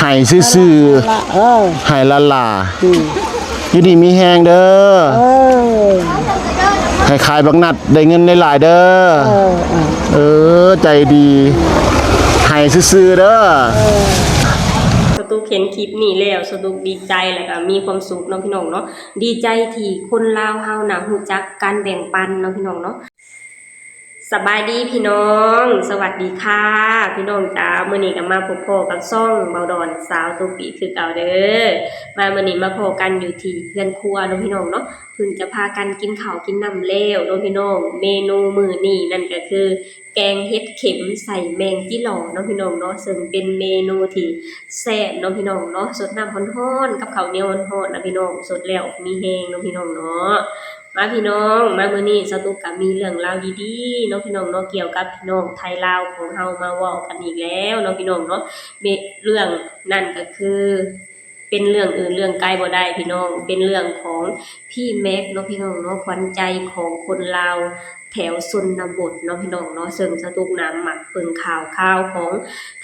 หายซื่อๆหายละล่าอยู่ดีมีแฮงเด้อให้ขายบักนัดได้เงินได้หลายเด้อใจดีหายซื่อๆเด้อสตุกเห็นคลิปนี้แล้วสตุกดีใจแล้วก็มีความสุขเนาะพี่น้องเนาะดีใจที่คนลาวเฮาน่ะรู้จักการแบ่งปันเนาะพี่น้องเนาะสบายดีพี่น้องสวัสดีค่ะพี่น้องจ้ามื้อนี้ก็มาพบพ่อกับซ่องเบาดอนสาวตุปีคือเก่าเด้อมามื้อนี้มาพบกันอยู่ที่เรือนครัวเนาะพี่น้องเนาะเพิ่งจะพากันกินข้าวกินน้ำแล้วเนาะพี่น้องเมนูมื้อนี้นั่นก็คือแกงเห็ดเข็มใส่แมงจิหล่อเนาะพี่น้องเนาะซึ่งเป็นเมนูที่แซ่บเนาะพี่น้องเนาะสดน้ำร้อนๆกับข้าวเหนียวร้อนๆนะพี่น้องสดแล้วมีแห้งเนาะพี่น้องเนาะมาพี่น้องมามื้อนี้สตุกก็มีเรื่องราวดีๆเนาะพี่น้องเนาะเกี่ยวกับพี่น้องไทยลาวของเฮามาเว้ากันอีกแล้วเนาะพี่น้องเนาะเรื่องนั่นก็คือเป็นเรื่องอื่นเรื่องไกลบ่ได้พี่น้องเป็นเรื่องของพี่แม็กเนาะพี่น้องเนาะขวัญใจของคนลาวแถวชนบทเนาะพี่น้องเนาะซึ่งสตุกน้ำหมักเพิ่นข่าวของ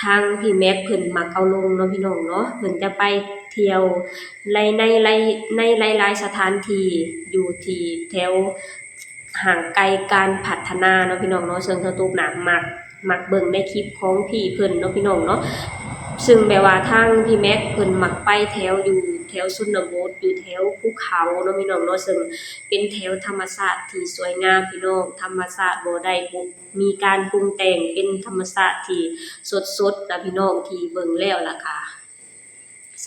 ทางพี่แม็กเพิ่นมักเอาลงเนาะพี่น้องเนาะเพิ่นจะไปเที่ยวในหลายๆสถานที่อยู่ที่แถวห่างไกลการพัฒนาเนาะพี่น้องเนาะซึ่งสตุกน้ำมักเบิ่งในคลิปของพี่เพิ่นเนาะพี่น้องเนาะซึ่งแบบว่าทางพี่แม็กเพิ่นมักไปแถวอยู่แถวชนบทอยู่แถวภูเขาเนาะพี่น้องเนาะซึ่งเป็นแถวธรรมชาติที่สวยงามพี่น้องธรรมชาติบ่ได้มีการปรุงแต่งเป็นธรรมชาติที่สดๆนะพี่น้องที่เบิ่งแล้วล่ะค่ะ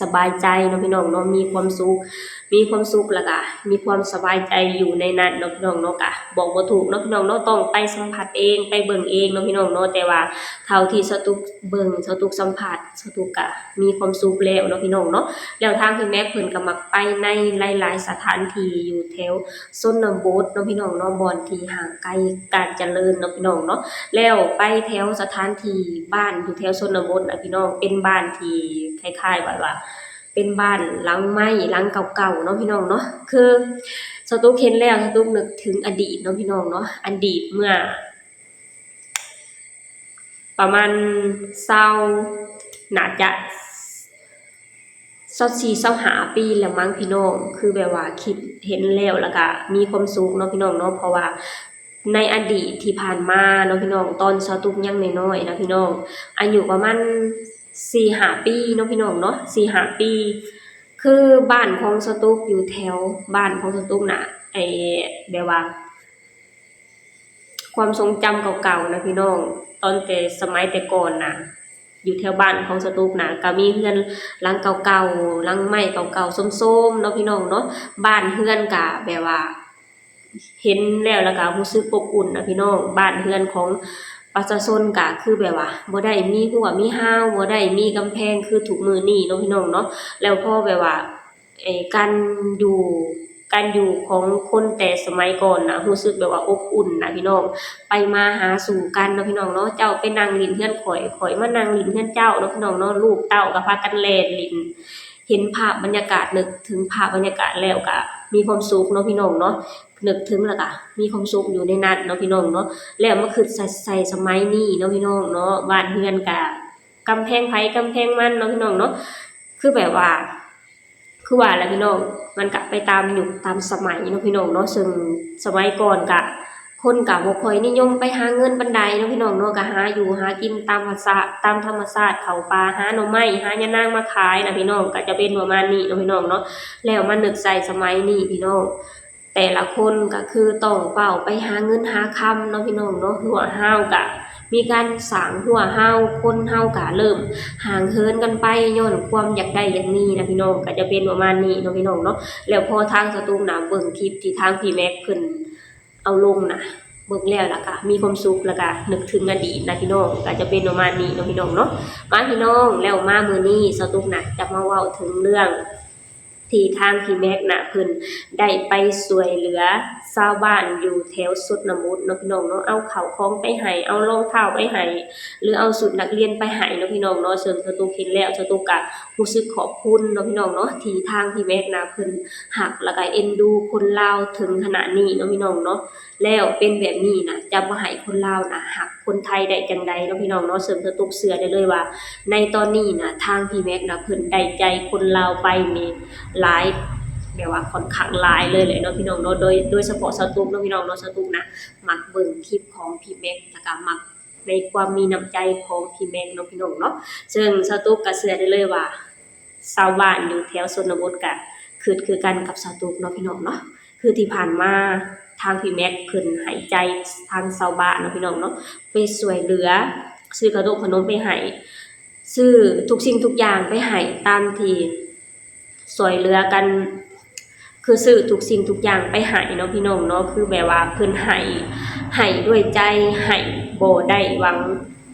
สบายใจเนาะพี่น้องเนาะมีความสุขแล้วก็มีความสบายใจอยู่ในนั้นเนาะพี่น้องเนาะก็บอกบ่ถูกเนาะพี่น้องเนาะต้องไปสัมผัสเองไปเบิ่งเองเนาะพี่น้องเนาะแต่ว่าเท่าที่สตุกเบิ่งสตุกสัมผัสสตุกก็มีความสุขแล้วเนาะพี่น้องเนาะแล้วทางพี่แม่เพิ่นก็มักไปในหลายๆสถานที่อยู่แถวชนบทเนาะพี่น้องเนาะบ่อนที่ห่างไกลการเจริญเนาะพี่น้องเนาะแล้วไปแถวสถานที่บ้านอยู่แถวชนบทน่ะพี่น้องเป็นบ้านที่คล้ายๆว่าเป็นบ้านหลังไม้หลังเก่าๆเนาะพี่น้องเนาะคือสตุกเห็นแล้วสตุกนึกถึงอดีตเนาะพี่น้องเนาะอดีตเมื่อประมาณ20น่าจะ24-25 ปีแล้วมั้งพี่น้องคือแบบว่าคิดเห็นแล้วก็มีความสุขเนาะพี่น้องเนาะเพราะว่าในอดีตที่ผ่านมาเนาะพี่น้องตอนสตุกยังน้อยๆนะพี่น้องอายุประมาณ4-5 ปีเนาะพี่น้องเนาะ4-5 ปีคือบ้านของสตุกอยู่แถวบ้านของสตุกน่ะแบบว่าความทรงจำเก่าๆนะพี่น้องตอนแต่สมัยแต่ก่อนน่ะอยู่แถวบ้านของสตุกน่ะก็มีเรือนหลังเก่าๆหลังไม้เก่าๆส้มๆเนาะพี่น้องเนาะบ้านเรือนก็แบบว่าเห็นแล้วก็รู้สึกอบอุ่นนะพี่น้องบ้านเรือนของประชาชนก็คือแบบว่าบ่ได้มีรั้วมีห้าวบ่ได้มีกำแพงคือทุกมื้อนี้เนาะพี่น้องเนาะแล้วพอแบบว่าการอยู่ของคนแต่สมัยก่อนน่ะรู้สึกแบบว่าอบอุ่นนะพี่น้องไปมาหาสู่กันเนาะพี่น้องเนาะเจ้าไปนั่งเล่นเรือนข่อยมานั่งเล่นเรือนเจ้าเนาะพี่น้องเนาะลูกเต้าก็พากันเล่นเล่นเห็นภาพบรรยากาศนึกถึงภาพบรรยากาศแล้วก็มีความสุขเนาะพี่น้องเนาะนึกถึงแล้วก็มีความสุขอยู่ในนั้นเนาะพี่น้องเนาะแล้วมาคิดใส่สมัยนี้เนาะพี่น้องเนาะบ้านเรือนก็กำแพงไผกำแพงมันเนาะพี่น้องเนาะคือแบบว่าคือว่าแหละพี่น้องมันก็ไปตามยุคตามสมัยเนาะพี่น้องเนาะซึ่งสมัยก่อนก็คนก็บ่ค่อยนิยมไปหาเงินปานใดเนาะพี่น้องเนาะก็หาอยู่หากินตามธรรมชาติเข้าป่าหาหน่อไม้หายะนางมาขายนะพี่น้องก็จะเป็นประมาณนี้เนาะพี่น้องเนาะแล้วมานึกใส่สมัยนี้พี่น้องแต่ละคนก็คือต้องเฝ้าไปหาเงินหาคำเนาะพี่น้องเนาะหัวห้าวก็มีการสร้างหัวห้าวคนห้าวก็เริ่มห่างเหินกันไปย้อนความอยากได้อยากมีนะพี่น้องก็จะเป็นประมาณนี้เนาะพี่น้องเนาะแล้วพอทางสตูมน่ะเบิ่งคลิปที่ทางพี่แม็กเพิ่นเอาลงน่ะเบิ่งแล้วล่ะก็มีความสุขแล้วก็นึกถึงอดีตนะพี่น้องก็จะเป็นประมาณนี้เนาะพี่น้องเนาะมาพี่น้องแล้วมามื้อนี้สตูมน่ะจะมาเว้าถึงเรื่องที่ทางพี่แม็กน่ะเพิ่นได้ไปช่วยเหลือชาวบ้านอยู่แถวชนบทเนาะพี่น้องเนาะเอาข้าวของไปให้เอารองเท้าไปให้หรือเอาชุดนักเรียนไปให้เนาะพี่น้องเนาะซึ่งสตูเห็นแล้วสตูก็รู้สึกขอบคุณเนาะพี่น้องเนาะที่ทางพี่แม็กน่ะเพิ่นรักแล้วก็เอ็นดูคนลาวถึงขนาดนี้เนาะพี่น้องเนาะแล้วเป็นแบบนี้น่ะจะบ่ให้คนลาวน่ะรัก คนไทยได้จังใดเนาะพี่น้องเนาะเสริมสตุกเสือได้เลยว่าในตอนนี้นะทางพี่แม็กนะเพิ่นได้ใจคนลาวไปนี่หลายแบบว่าค่อนข้างหลายเลยแหละเนาะพี่น้องเนาะโดยเฉพาะสตุกเนาะพี่น้องเนาะสตุกนะมักเบิ่งคลิปของพี่แม็กแล้วก็มักในความมีน้ำใจของพี่แม็กเนาะพี่น้องเนาะซึ่งสตุกก็เชื่อได้เลยว่าชาวบ้านอยู่แถวชนบทก็คือกันกับสตุกเนาะพี่น้องเนาะคือที่ผ่านมาทางพี่แม็กเพิ่นให้ใจทางชาวบ้านเนาะพี่น้องเนาะไปช่วยเหลือซื้อขนมไปให้ซื้อทุกสิ่งทุกอย่างไปให้ตามที่ช่วยเหลือกันคือซื้อทุกสิ่งทุกอย่างไปให้เนาะพี่น้องเนาะคือแบบว่าเพิ่นให้ด้วยใจให้บ่ได้หวัง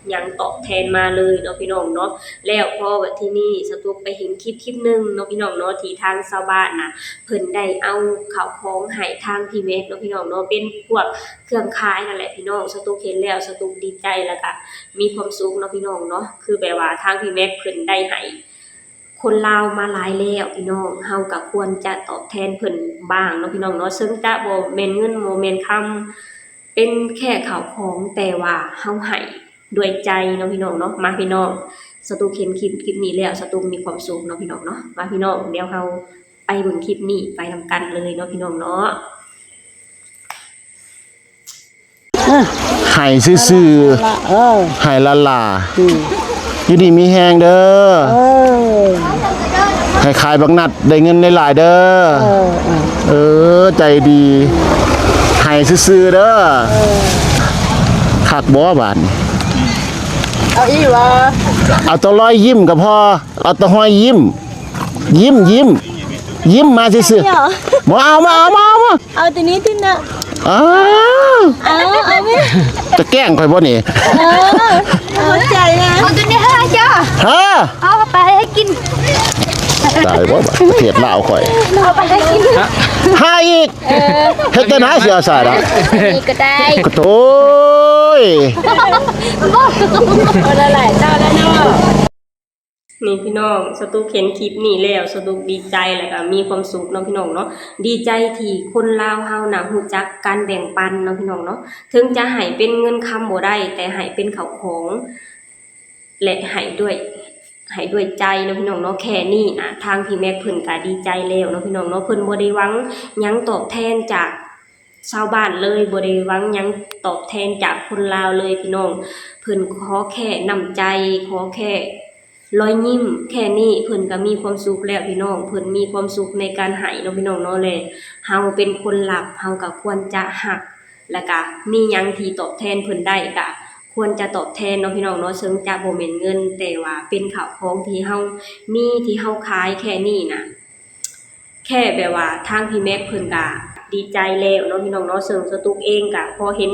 หยังตอบแทนมาเลยเนาะพี่น้องเนาะแล้วพอวันที่นี่สตุกไปเห็นคลิปนึงเนาะพี่น้องเนาะที่ทางชาวบ้านน่ะเพิ่นได้เอาข้าวของให้ทางพี่แม็กเนาะพี่น้องเนาะเป็นพวกเครื่องขายนั่นแหละพี่น้องสตุกเห็นแล้วสตุกดีใจแล้วก็มีความสุขเนาะพี่น้องเนาะคือแบบว่าทางพี่แม็กเพิ่นได้ให้คนลาวมาหลายแล้วพี่น้องเฮาก็ควรจะตอบแทนเพิ่นบ้างเนาะพี่น้องเนาะซึ่งจะบ่แม่นเงินบ่แม่นคำเป็นแค่ข้าวของแต่ว่าเฮาให้ด้วยใจเนาะพี่น้องเนาะมาพี่น้องสตูเห็นคลิปนี้แล้วสตูมีความสุขเนาะพี่น้องเนาะมาพี่น้องเดี๋ยวเราไปเบิ่งคลิปนี้ไปนำกันเลยเนาะพี่น้องเนาะ ให้ซื่อๆให้ละล่าอยู่ดีมีแฮงเด้อให้ขายบักนัดได้เงินหลายๆเด้อใจดีให้ซื่อๆเด้อคักบ่บาดนี้ เอาอีวะ เอาตัวร้อยยิ้มก็พอเอาตัวห้อยยิ้มมาซื่อๆบ่เอามา เอาตัวนี้ที่น่ะ อ้าว เอาไหม จะแกล้งข่อยบ่นี่ เอาใจนะเอาตัวนี้ให้จ้า ฮะ เอาไปให้กิน ตายบ่บัดประเทศลาวข่อย เอาไปให้กิน หาอีกเฮ็ดจังได๋สิเอาซะล่ะ นี่ก็ได้ กระโตย เอาละหลายเจ้าแล้วเนาะ นี่พี่น้องสตุกเห็นคลิปนี้แล้วสตุกดีใจแล้วก็มีความสุขเนาะพี่น้องเนาะดีใจที่คนลาวเฮาน่ะรู้จักการแบ่งปันเนาะพี่น้องเนาะถึงจะให้เป็นเงินคำบ่ได้แต่ให้เป็นข้าวของและให้ด้วยใจเนาะพี่น้องเนาะแค่นี้นะทางพี่แม็กเพิ่นก็ดีใจแล้วเนาะพี่น้องเนาะเพิ่นบ่ได้หวังหยังตอบแทนจากชาวบ้านเลยบ่ได้หวังหยังตอบแทนจากคนลาวเลยพี่น้องเพิ่นขอแค่น้ำใจขอแค่รอยยิ้มแค่นี้เพิ่นก็มีความสุขแล้วพี่น้องเพิ่นมีความสุขในการให้เนาะพี่น้องเนาะเลยเฮาเป็นคนหลับเฮาก็ควรจะฮักแล้วก็มีหยังที่ตอบแทนเพิ่นได้ก็ควรจะตอบแทนเนาะพี่น้องเนาะซึ่งจะบ่แม่นเงินแต่ว่าเป็นข้าวของที่เฮามีที่เฮาขายแค่นี้น่ะแค่แบบว่าทางพี่แม็กเพิ่นก็ดีใจแล้วเนาะพี่น้องเนาะซึ่งสตุกเองก็พอเห็น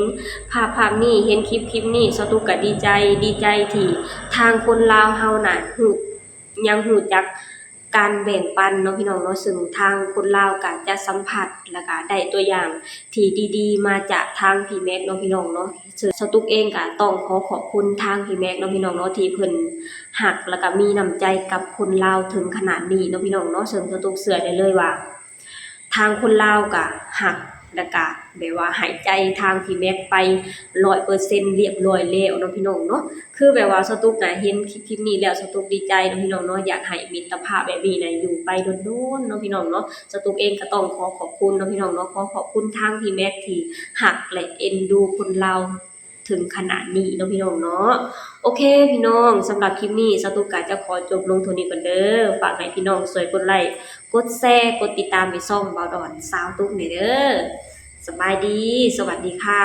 ภาพนี้เห็นคลิปนี้สตุกก็ดีใจที่ทางคนลาวเฮาน่ะยังรู้จักการแบ่งปันเนาะพี่น้องเนาะซึ่งทางคนลาวก็จะสัมผัสแล้วก็ได้ตัวอย่างที่ดีๆมาจากทางพี่แม็กเนาะพี่น้องเนาะซึ่งสตุกเองก็ต้องขอบคุณทางพี่แม็กเนาะพี่น้องเนาะที่เพิ่นฮักแล้วก็มีน้ำใจกับคนลาวถึงขนาดนี้เนาะพี่น้องเนาะซึ่งสตุกเชื่อได้เลยว่าทางคนลาวก็ฮักแล้วก็แบบว่าหายใจทางพี่แม็กไป 100% เรียบร้อยแล้วเนาะพี่น้องเนาะคือแบบว่าสตุกน่ะเห็นคลิปนี้แล้วสตุกดีใจเนาะพี่น้องเนาะอยากให้มิตรภาพแบบนี้น่ะอยู่ไปโดนๆเนาะพี่น้องเนาะสตุกเองก็ต้องขอบคุณเนาะพี่น้องเนาะขอบคุณทางพี่แม็กที่ฮักและเอ็นดูคนลาวถึงขนาดนี้เนาะพี่น้องเนาะโอเคพี่น้องสำหรับคลิปนี้สตุกก็จะขอจบลงเท่านี้ก่อนเด้อฝากให้พี่น้องช่วยกดไลค์กดแชร์กดติดตามให้ช่องบ่าวดอนสาวตุ๊กหน่อยเด้อสบายดีสวัสดีค่ะ